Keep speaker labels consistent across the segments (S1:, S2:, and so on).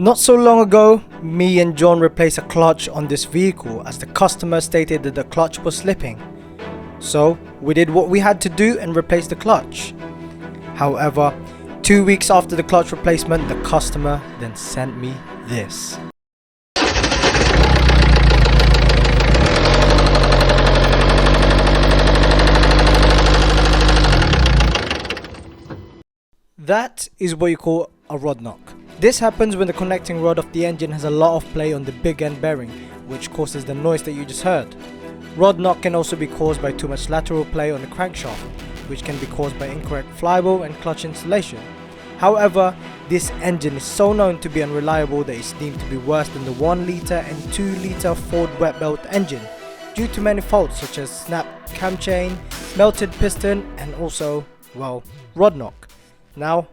S1: Not so long ago, me and John replaced a clutch on this vehicle as the customer stated that the clutch was slipping. So we did what we had to do and replaced the clutch. However, 2 weeks after the clutch replacement, the customer then sent me this. That is what you call a rod knock. This happens when the connecting rod of the engine has a lot of play on the big end bearing, which causes the noise that you just heard. Rod knock can also be caused by too much lateral play on the crankshaft, which can be caused by incorrect flywheel and clutch installation. However, this engine is so known to be unreliable that it's deemed to be worse than the 1 litre and 2 litre Ford wet belt engine due to many faults such as snapped cam chain, melted piston and also, well, rod knock. Now,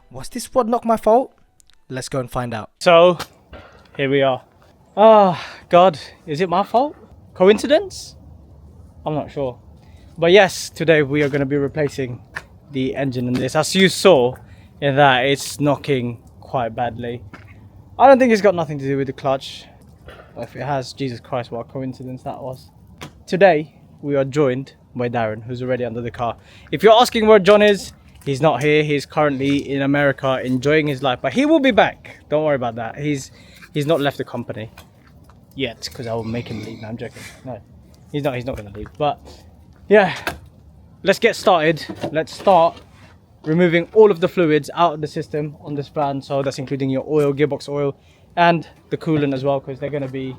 S1: was this rod knock my fault? Let's go and find out. So, here we are. Oh God, is it my fault? Coincidence? I'm not sure. But yes, today we are going to be replacing the engine in this. As you saw, in that it's knocking quite badly. I don't think it's got nothing to do with the clutch. But if it has, Jesus Christ, what a coincidence that was. Today, we are joined by Darren, who's already under the car. If you're asking where John is, he's not here. He's currently in America enjoying his life, but he will be back. Don't worry about that. He's not left the company yet because I will make him leave. No, I'm joking. No, he's not going to leave. But yeah, let's get started. Let's start removing all of the fluids out of the system on this plan. So that's including your oil, gearbox oil, and the coolant as well, because they're going to be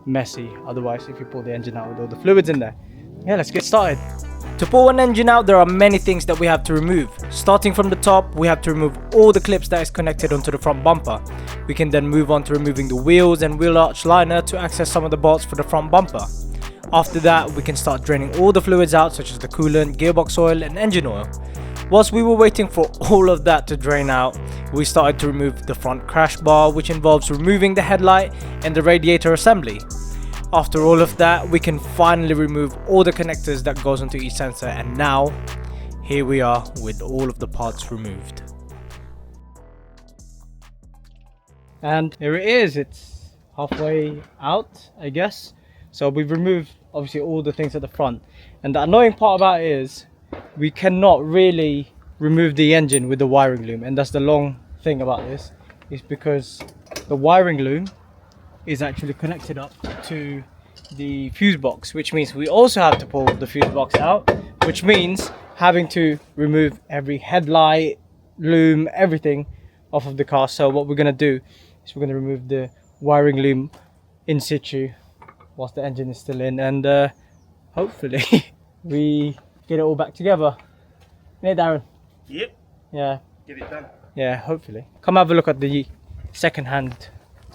S1: messy otherwise if you pull the engine out with all the fluids in there. Yeah, let's get started. To pull an engine out, there are many things that we have to remove. Starting from the top, we have to remove all the clips that is connected onto the front bumper. We can then move on to removing the wheels and wheel arch liner to access some of the bolts for the front bumper. After that, we can start draining all the fluids out, such as the coolant, gearbox oil and engine oil. Whilst we were waiting for all of that to drain out, we started to remove the front crash bar, which involves removing the headlight and the radiator assembly. After all of that, we can finally remove all the connectors that goes onto each sensor, and now here we are with all of the parts removed. And here it is. It's halfway out, I guess. So we've removed obviously all the things at the front, and the annoying part about it is we cannot really remove the engine with the wiring loom, and that's the long thing about this, is because the wiring loom is actually connected up to the fuse box, which means we also have to pull the fuse box out, which means having to remove every headlight, loom, everything off of the car. So what we're going to do is we're going to remove the wiring loom in situ whilst the engine is still in, and hopefully we get it all back together. Yeah, Darren?
S2: Yep.
S1: Yeah.
S2: Get it done.
S1: Yeah, hopefully. Come have a look at the second-hand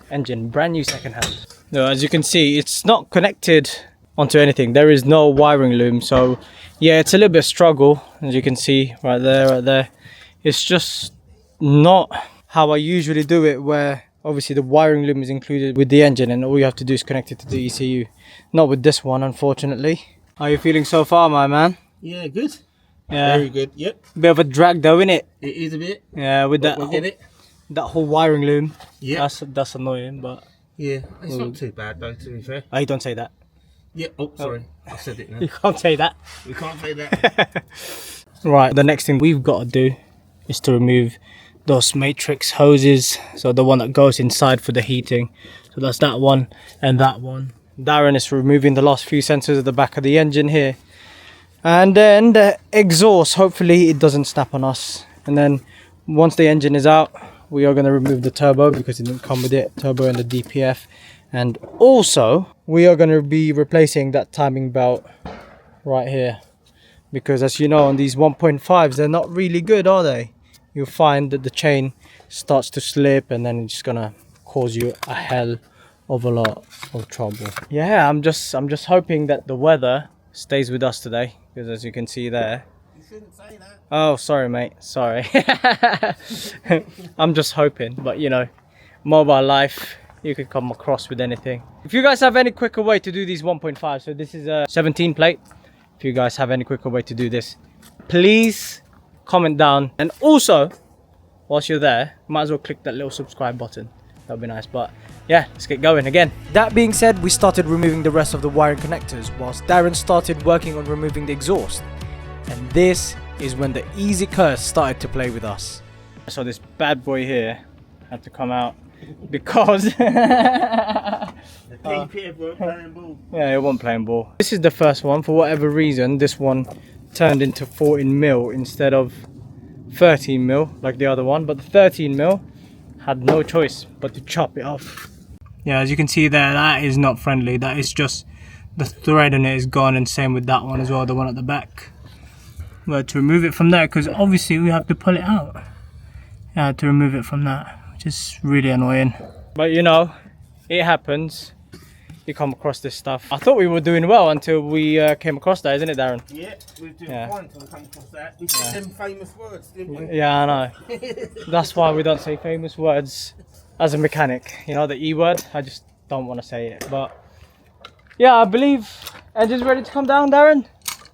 S1: engine, brand new second-hand. Now, as you can see, it's not connected onto anything. There is no wiring loom, so yeah, it's a little bit of struggle. As you can see right there, it's just not how I usually do it, where obviously the wiring loom is included with the engine and all you have to do is connect it to the ECU. Not with this one, unfortunately. How are you feeling so far, my man?
S2: Yeah, good.
S1: Yeah,
S2: very good. Yep.
S1: Bit of a drag though, innit?
S2: It is a bit.
S1: Yeah, with that
S2: we'll get it.
S1: That whole wiring loom.
S2: Yeah,
S1: that's annoying, but
S2: yeah, it's not too bad though, to be fair.
S1: oh, you don't say that.
S2: Yeah. Oh, sorry, I said it now.
S1: You can't say that.
S2: We can't say that.
S1: Right, the next thing we've got to do is to remove those matrix hoses. So the one that goes inside for the heating. So that's that one and that one. Darren is removing the last few sensors at the back of the engine here. And then the exhaust, hopefully it doesn't snap on us. And then once the engine is out, we are going to remove the turbo because it didn't come with it, turbo and the DPF. And also we are going to be replacing that timing belt right here, because as you know, on these 1.5s, they're not really good, are they? You'll find that the chain starts to slip and then it's just gonna cause you a hell of a lot of trouble. Yeah, I'm just hoping that the weather stays with us today, because as you can see there.
S2: You shouldn't say that.
S1: Oh, sorry mate, sorry. I'm just hoping, but you know, mobile life, you could come across with anything. If you guys have any quicker way to do these 1.5, so this is a 17 plate. If you guys have any quicker way to do this, please comment down. And also, whilst you're there, might as well click that little subscribe button. That'd be nice. But yeah, let's get going again. That being said, we started removing the rest of the wiring connectors whilst Darren started working on removing the exhaust. And this is when the easy curse started to play with us. So this bad boy here had to come out because
S2: The DPF weren't playing ball.
S1: yeah, it wasn't playing ball. This is the first one. For whatever reason, this one turned into 14mm instead of 13mm like the other one, but the 13mm had no choice but to chop it off. Yeah, as you can see there, that is not friendly. That is just the thread in it is gone, and same with that one as well, the one at the back. But to remove it from there, because obviously we have to pull it out. Yeah, to remove it from that, which is really annoying. But you know, it happens. You come across this stuff. I thought we were doing well until we came across that, isn't it, Darren?
S2: Yeah, we were doing fine until we came across that. We said them famous words, didn't we?
S1: Yeah, I know. That's why we don't say famous words as a mechanic. You know, the E word, I just don't want to say it. But yeah, I believe engine's ready to come down, Darren.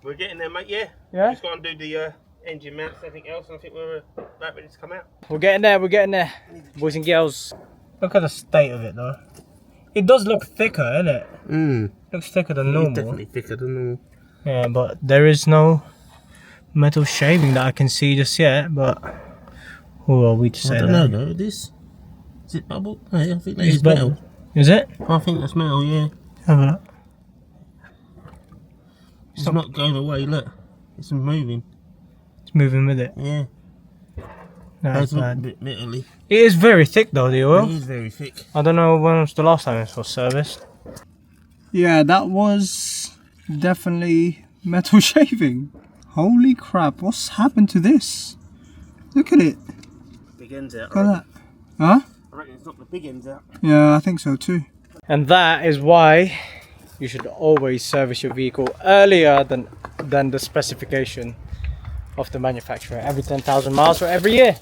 S2: We're getting there, mate, yeah?
S1: Yeah?
S2: Just going to do the engine mounts, everything else, and I think we're about ready to come out.
S1: We're getting there, we're getting there. Boys and girls. Look at the state of it though. It does look thicker, innit? Looks thicker than normal.
S2: It's definitely thicker than normal.
S1: Yeah, but there is no metal shaving that I can see just yet, but who are we to say
S2: I
S1: that?
S2: don't know though, is it bubble? Hey, I think that is metal.
S1: Is it?
S2: I think that's metal, yeah.
S1: Have a look.
S2: It's not going away, look. It's moving.
S1: It's moving with it.
S2: Yeah.
S1: That's
S2: a
S1: bad.
S2: bit metally.
S1: It is very thick though, the oil.
S2: It is very thick.
S1: I don't know when was the last time it was serviced. Yeah, that was definitely metal shaving. Holy crap, what's happened to this? Look at it.
S2: Big ends out.
S1: Look at that. Huh?
S2: I reckon it's not the big ends out.
S1: Yeah, I think so too. And that is why you should always service your vehicle earlier than the specification of the manufacturer, every 10,000 miles or every year.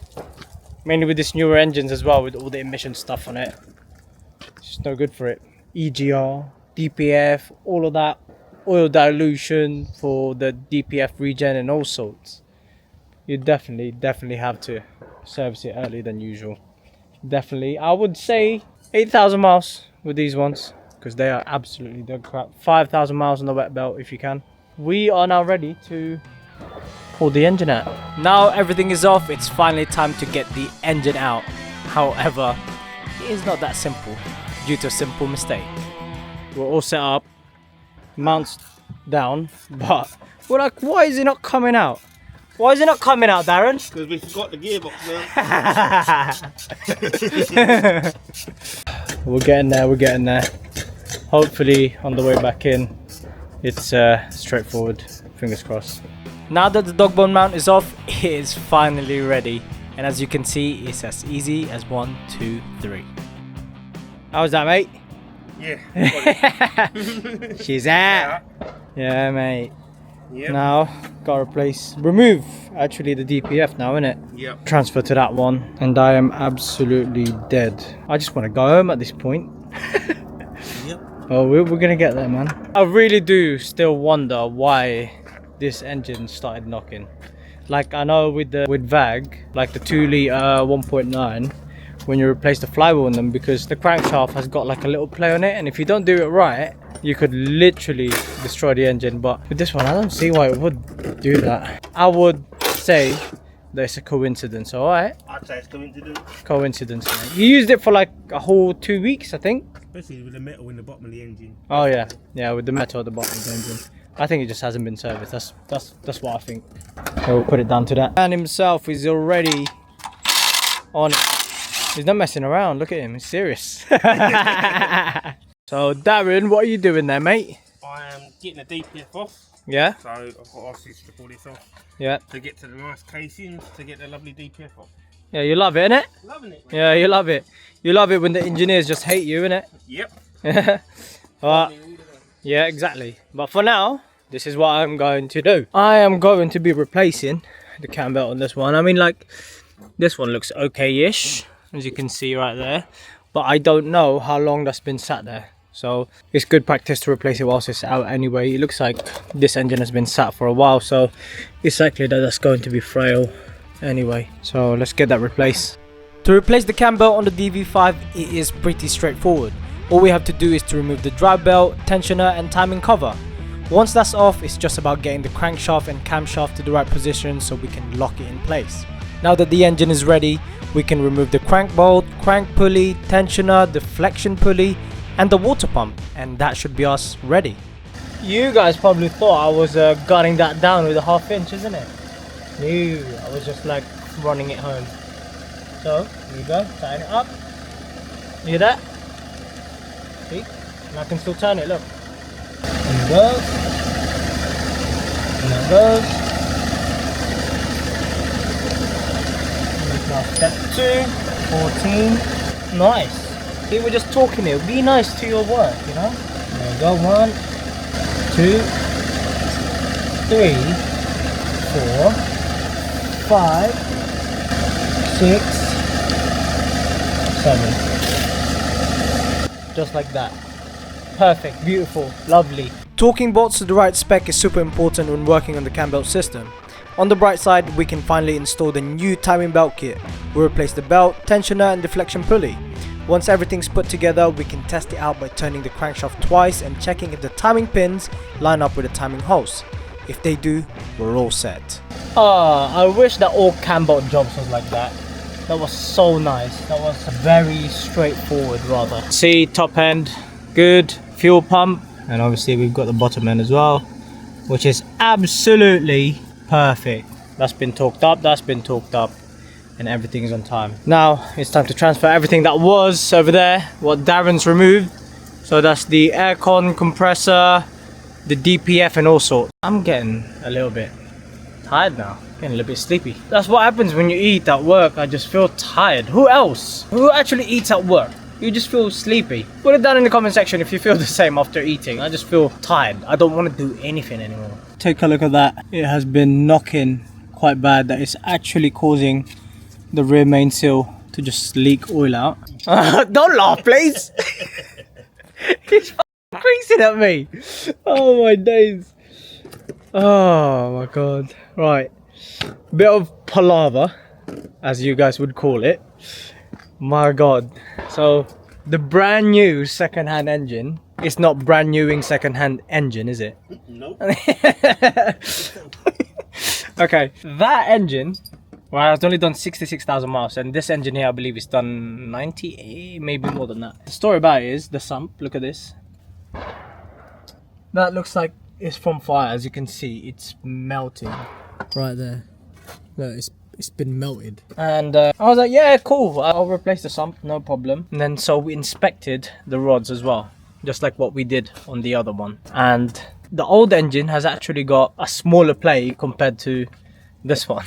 S1: Mainly with these newer engines as well, with all the emission stuff on it. It's just no good for it. EGR, DPF, all of that, oil dilution for the DPF regen and all sorts. You definitely have to service it earlier than usual. Definitely, I would say 8,000 miles with these ones, because they are absolutely dead crap. 5,000 miles on the wet belt if you can. We are now ready to pull the engine out. Now everything is off, it's finally time to get the engine out. However, it is not that simple due to a simple mistake. We're all set up, mounts down, but we're like, why is it not coming out? Why is it not coming out, Darren?
S2: Because we forgot the gearbox now.
S1: We're getting there. Hopefully on the way back in, it's straightforward, fingers crossed. Now that the dog bone mount is off, it is finally ready. And as you can see, it's as easy as 1, 2, 3. How was that, mate?
S2: Yeah.
S1: She's out. Yeah, mate.
S2: Yep.
S1: Now, gotta remove actually the DPF now, innit?
S2: Yep.
S1: Transfer to that one, and I am absolutely dead. I just want to go home at this point.
S2: Yep.
S1: Oh, we're gonna get there, man. I really do still wonder why this engine started knocking. Like, I know with VAG, like the 2 litre 1.9, when you replace the flywheel in them, because the crankshaft has got like a little play on it, and if you don't do it right, you could literally destroy the engine. But with this one, I don't see why it would do that. I would say that it's a coincidence, alright?
S2: I'd say it's coincidence.
S1: Coincidence, man. You used it for like a whole 2 weeks, I think.
S2: Especially with the metal in the bottom of the engine.
S1: Oh yeah, yeah, with the metal at the bottom of the engine. I think it just hasn't been serviced. That's what I think. So we'll put it down to that. Man himself is already on it. He's not messing around. Look at him. He's serious. So Darren, what are you doing there, mate?
S2: I am getting the DPF off.
S1: Yeah.
S2: So I've got to obviously strip all this off.
S1: Yeah.
S2: To get to the nice casings, to get the lovely DPF off.
S1: Yeah, you love it, innit?
S2: Loving it, mate.
S1: Yeah, you love it. You love it when the engineers just hate you, innit?
S2: Yep.
S1: But yeah, exactly. But for now, this is what I'm going to do. I am going to be replacing the cam belt on this one. I mean, like, this one looks okay-ish, as you can see right there. But I don't know how long that's been sat there. So it's good practice to replace it whilst it's out anyway. It looks like this engine has been sat for a while, so it's likely that that's going to be frail anyway, so let's get that replaced. To replace the cam belt on the DV5, it is pretty straightforward. All we have to do is to remove the drive belt, tensioner and timing cover. Once that's off, it's just about getting the crankshaft and camshaft to the right position so we can lock it in place. Now that the engine is ready, we can remove the crank bolt, crank pulley, tensioner, deflection pulley and the water pump, and that should be us ready. You guys probably thought I was gutting that down with a 1/2 inch, isn't it? No, I was just like running it home. So, here you go, tighten it up. You hear that? See? And I can still turn it, look. And it goes. And it goes. Now step 2, 14. Nice. See, we're just talking here. Be nice to your work, you know? There you go. 1, 2, 3, 4, 5, 6, 7. Just like that. Perfect, beautiful, lovely. Torquing bolts to the right spec is super important when working on the cam belt system. On the bright side, we can finally install the new timing belt kit. We'll replace the belt, tensioner and deflection pulley. Once everything's put together, we can test it out by turning the crankshaft twice and checking if the timing pins line up with the timing holes. If they do, we're all set. I wish that all cam belt jobs was like that. That was so nice. That was very straightforward rather. See, top end, good. Fuel pump, and obviously we've got the bottom end as well, which is absolutely perfect. That's been torqued up, that's been torqued up, and everything is on time. Now it's time to transfer everything that was over there, what Darren's removed. So that's the aircon, compressor, the DPF and all sorts. I'm getting a little bit tired now, getting a little bit sleepy. That's what happens when you eat at work. I just feel tired. Who else? Who actually eats at work? You just feel sleepy. Put it down in the comment section if you feel the same after eating. I just feel tired. I don't want to do anything anymore. Take a look at that. It has been knocking quite bad. That is actually causing the rear main seal to just leak oil out. Don't laugh, please. He's creasing at me. Oh my days. Oh my god. Right. Bit of palaver, as you guys would call it. My god. So the brand new second-hand engine, it's not brand newing second-hand engine, is it?
S2: Nope.
S1: Okay, that engine, well, it's only done 66,000 miles, and this engine here I believe is done 98, maybe more than that. The story about it is the sump. Look at this. That looks like it's from fire. As you can see, it's melting right there. Look, it's been melted. And I was like, yeah, cool, I'll replace the sump, no problem. And then so we inspected the rods as well, just like what we did on the other one. And the old engine has actually got a smaller plate compared to this one.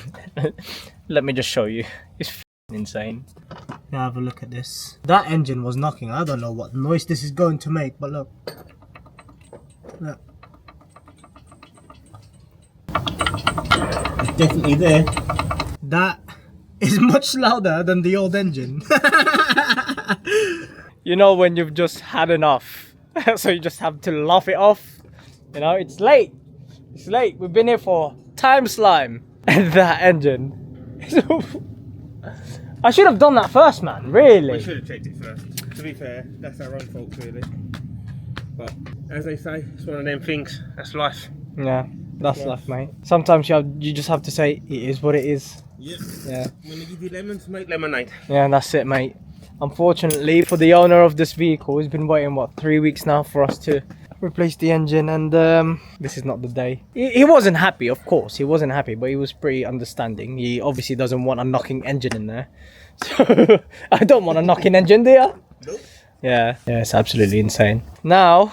S1: Let me just show you. It's insane. Now have a look at this. That engine was knocking. I don't know what noise this is going to make, but look. Look. It's definitely there. That is much louder than the old engine. You know when you've just had enough, so you just have to laugh it off. You know, it's late. It's late. We've been here for time slime. And that engine. I should have done that first, man. Really.
S2: We should have checked it first. To be fair, that's our own fault, really. But as they say, it's one of them things. That's life.
S1: Yeah, that's life, mate. Sometimes you just have to say it is what it is.
S2: Yep.
S1: Yeah.
S2: When they give you lemons, make lemonade.
S1: Yeah, that's it, mate. Unfortunately, for the owner of this vehicle, he's been waiting, what, 3 weeks now for us to replace the engine, and this is not the day. He wasn't happy, of course. He wasn't happy, but he was pretty understanding. He obviously doesn't want a knocking engine in there. So, I don't want a knocking engine, do you?
S2: Nope.
S1: Yeah, it's absolutely insane. Now,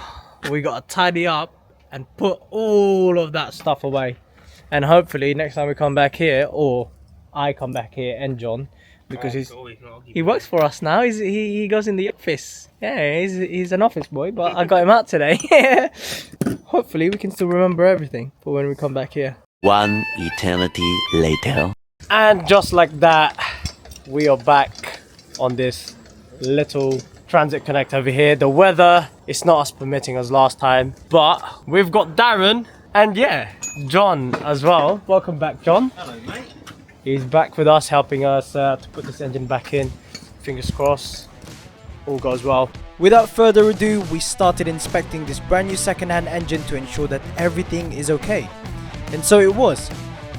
S1: we gotta tidy up and put all of that stuff away. And hopefully, next time we come back here, or I come back here and John, because he works for us now. He goes in the office. Yeah, he's an office boy, but I got him out today. Hopefully we can still remember everything for when we come back here.
S3: One eternity later.
S1: And just like that, we are back on this little transit connect over here. The weather is not as permitting as last time, but we've got Darren and yeah, John as well. Welcome back, John.
S2: Hello, mate.
S1: He's back with us, helping us to put this engine back in. Fingers crossed, all goes well. Without further ado, we started inspecting this brand new second-hand engine to ensure that everything is okay. And so it was.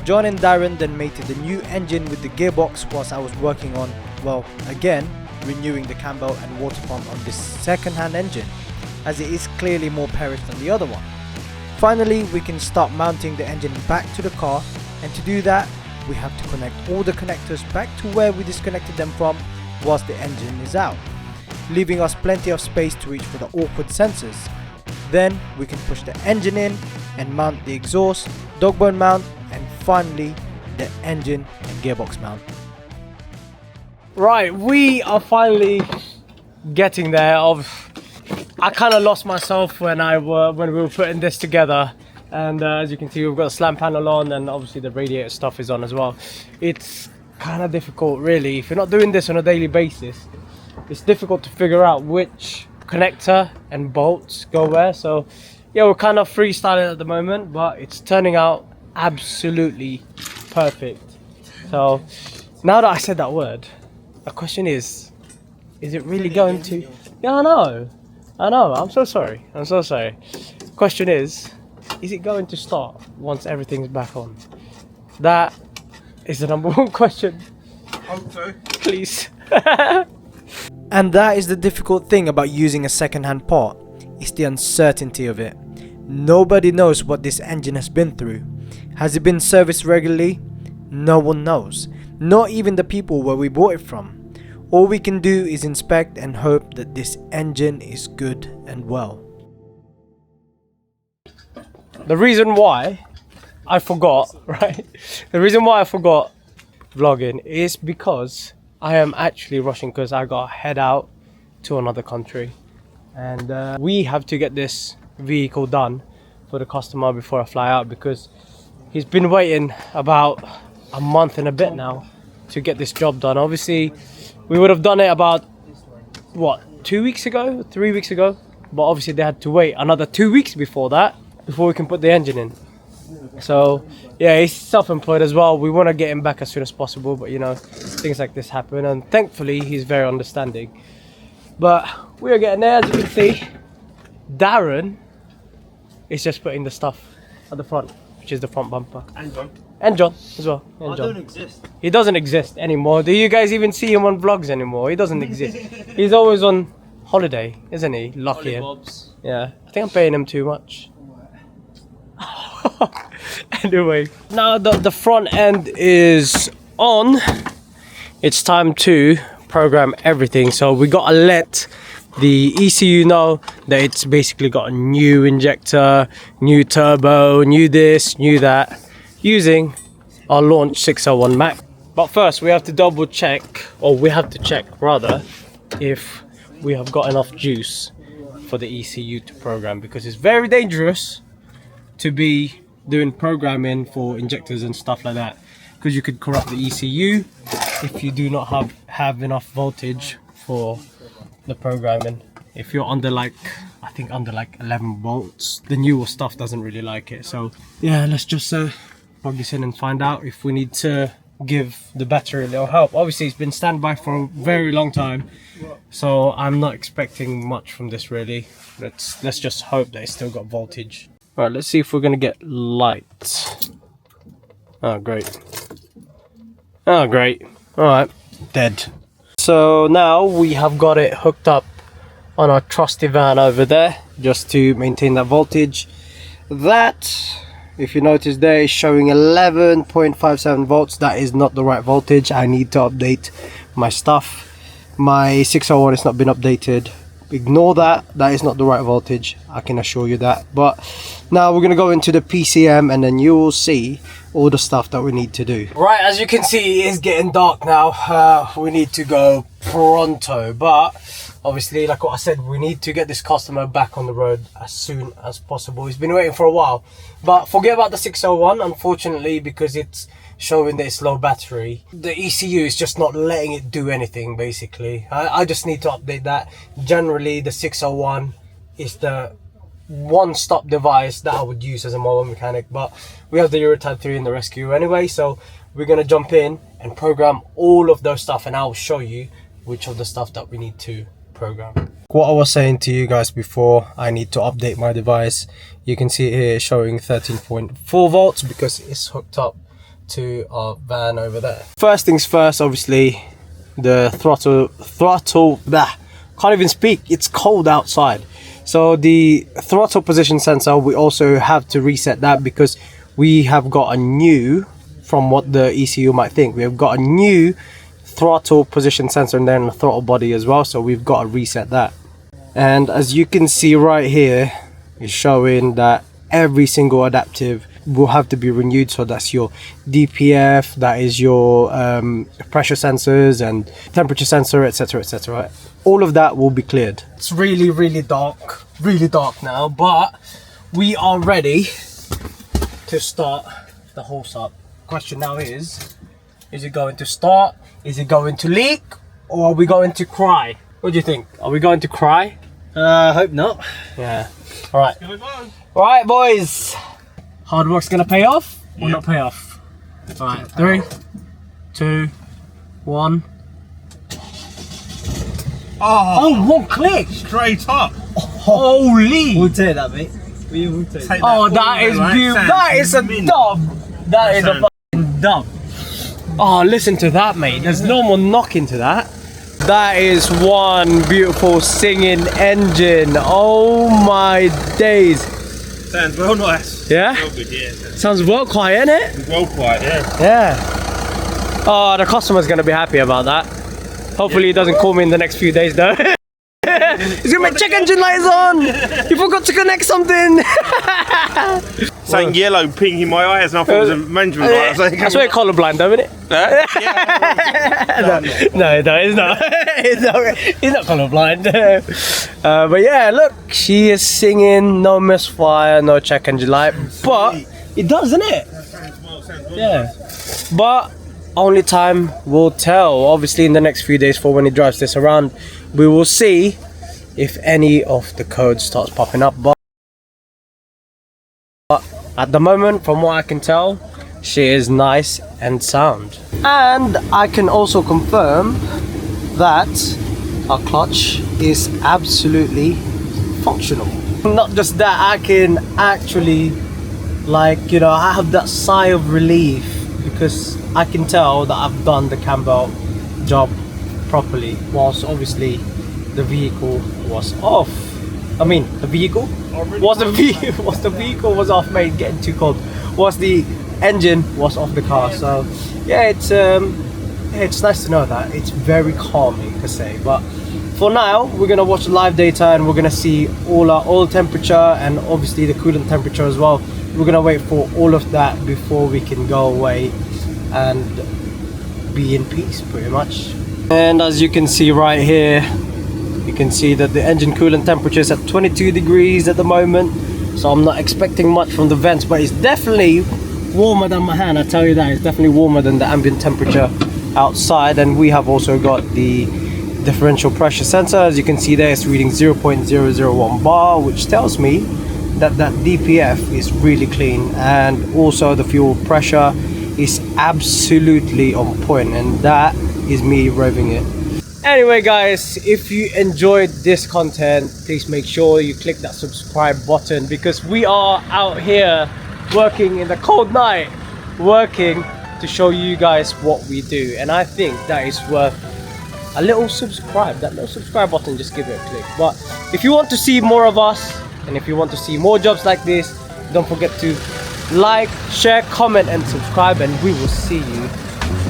S1: John and Darren then mated the new engine with the gearbox whilst I was working on, well, again, renewing the cam belt and water pump on this second-hand engine, as it is clearly more perished than the other one. Finally, we can start mounting the engine back to the car, and to do that, we have to connect all the connectors back to where we disconnected them from whilst the engine is out, leaving us plenty of space to reach for the awkward sensors. Then we can push the engine in and mount the exhaust, dogbone mount, and finally the engine and gearbox mount. Right, we are finally getting there. I kind of lost myself when we were putting this together, and as you can see, we've got a slam panel on, and obviously the radiator stuff is on as well. It's kind of difficult, really. If you're not doing this on a daily basis, it's difficult to figure out which connector and bolts go where. So yeah, we're kind of freestyling at the moment, but it's turning out absolutely perfect. So now that I said that word, the question is it really going to... Yeah, I know, I'm so sorry. Question is it going to start once everything's back on? That is the number one question.
S2: Hope so.
S1: Please. And that is the difficult thing about using a second-hand part. It's the uncertainty of it. Nobody knows what this engine has been through. Has it been serviced regularly? No one knows. Not even the people where we bought it from. All we can do is inspect and hope that this engine is good and well. The reason why I forgot, right? The reason why I forgot vlogging is because I am actually rushing, because I got to head out to another country, and we have to get this vehicle done for the customer before I fly out, because he's been waiting about a month and a bit now to get this job done. Obviously we would have done it about 2 weeks ago, 3 weeks ago, but obviously they had to wait another 2 weeks before that before we can put the engine in. So yeah, he's self-employed as well. We want to get him back as soon as possible, but you know, things like this happen, and thankfully he's very understanding. But we are getting there. As you can see, Darren is just putting the stuff at the front, which is the front bumper. And John as well. And John.
S2: I don't exist.
S1: He doesn't exist anymore. Do you guys even see him on vlogs anymore? He doesn't exist. He's always on holiday, isn't he? Lucky him. Yeah, I think I'm paying him too much. Anyway, now the front end is on, it's time to program everything. So we gotta let the ECU know that it's basically got a new injector, new turbo, new this, new that, using our launch 601 Mac. But first we have to double check, or we have to check rather, if we have got enough juice for the ECU to program, because it's very dangerous to be doing programming for injectors and stuff like that, because you could corrupt the ECU if you do not have enough voltage for the programming. If you're under I think under 11 volts, the newer stuff doesn't really like it. So yeah, let's just plug this in and find out if we need to give the battery a little help. Obviously it's been standby for a very long time, so I'm not expecting much from this really. Let's just hope that it's still got voltage. All right, let's see if we're gonna get light. Oh great. Oh great. All right, dead. So now we have got it hooked up on our trusty van over there, just to maintain that voltage. That, if you notice there, is showing 11.57 volts. That is not the right voltage. I need to update my stuff. My 601 has not been updated. Ignore that, that is not the right voltage, I can assure you that. But now we're gonna go into the PCM, and then you will see all the stuff that we need to do. Right, as you can see, it is getting dark now. We need to go pronto, but obviously, like what I said, we need to get this customer back on the road as soon as possible. He's been waiting for a while. But forget about the 601, unfortunately, because it's showing that it's low battery. The ECU is just not letting it do anything, basically. I just need to update that. Generally, the 601 is the one-stop device that I would use as a mobile mechanic, but we have the Euro Type 3 in the rescue anyway, so we're gonna jump in and program all of those stuff, and I'll show you which of the stuff that we need to program. What I was saying to you guys before, I need to update my device. You can see here showing 13.4 volts because it's hooked up to our van over there. First things first, obviously the throttle can't even speak, it's cold outside. So the throttle position sensor, we also have to reset that because we have got a new, from what the ECU might think, we have got a new throttle position sensor and then a throttle body as well, so we've got to reset that. And as you can see right here, it's showing that every single adaptive will have to be renewed. So that's your DPF, that is your pressure sensors and temperature sensor, etc, etc. All of that will be cleared. It's really dark now, but we are ready to start the horse up. Question now is it going to start? Is it going to leak? Or are we going to cry? What do you think? Are we going to cry?
S4: I hope not.
S1: Yeah. Alright. Alright, boys. Hard work's gonna pay off or not pay off? Alright, 3, 2, 1. Oh, one click!
S2: Straight up.
S1: Holy!
S4: We'll take that, mate. We will take that.
S1: Oh, that is beautiful. That is a dub. That is a fucking dub. Oh, listen to that, mate. There's no more knocking to that. That is one beautiful singing engine. Oh my days.
S2: Sounds well nice.
S1: Yeah?
S2: Well good, yeah.
S1: Sounds well quiet, innit?
S2: It's well quiet, yeah.
S1: Yeah. Oh, the customer's gonna be happy about that. Hopefully he doesn't call me in the next few days though. He's gonna be check engine lights on! You forgot to connect something!
S2: Saying yellow ping in my eyes and I thought it was a management light.
S1: That's why you're colourblind though, isn't it? No, he's not. He's not colourblind. But yeah, look, she is singing, no misfire, no check engine light. But it does, isn't it? Yeah. But only time will tell. Obviously in the next few days for when he drives this around, we will see if any of the code starts popping up. But at the moment, from what I can tell, she is nice and sound. And I can also confirm that our clutch is absolutely functional. Not just that, I can actually, like, you know, I have that sigh of relief because I can tell that I've done the cam belt job properly, whilst obviously the vehicle was off. I mean, the vehicle was off, mate, getting too cold. Was the engine was off the car. So yeah, it's nice to know that. It's very calming per se. But for now, we're gonna watch the live data and we're gonna see all our oil temperature and obviously the coolant temperature as well. We're gonna wait for all of that before we can go away and be in peace, pretty much. And as you can see right here, you can see that the engine coolant temperature is at 22 degrees at the moment. So I'm not expecting much from the vents, but it's definitely warmer than my hand, I tell you that. It's definitely warmer than the ambient temperature outside. And we have also got the differential pressure sensor. As you can see there, it's reading 0.001 bar, which tells me that that DPF is really clean, and also the fuel pressure is absolutely on point, and that is me revving it. Anyway guys, if you enjoyed this content, please make sure you click that subscribe button, because we are out here working in the cold night, working to show you guys what we do, and I think that is worth a little subscribe. That little subscribe button, just give it a click. But if you want to see more of us, and if you want to see more jobs like this, don't forget to like, share, comment and subscribe, and we will see you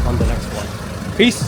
S1: on the next one. Peace.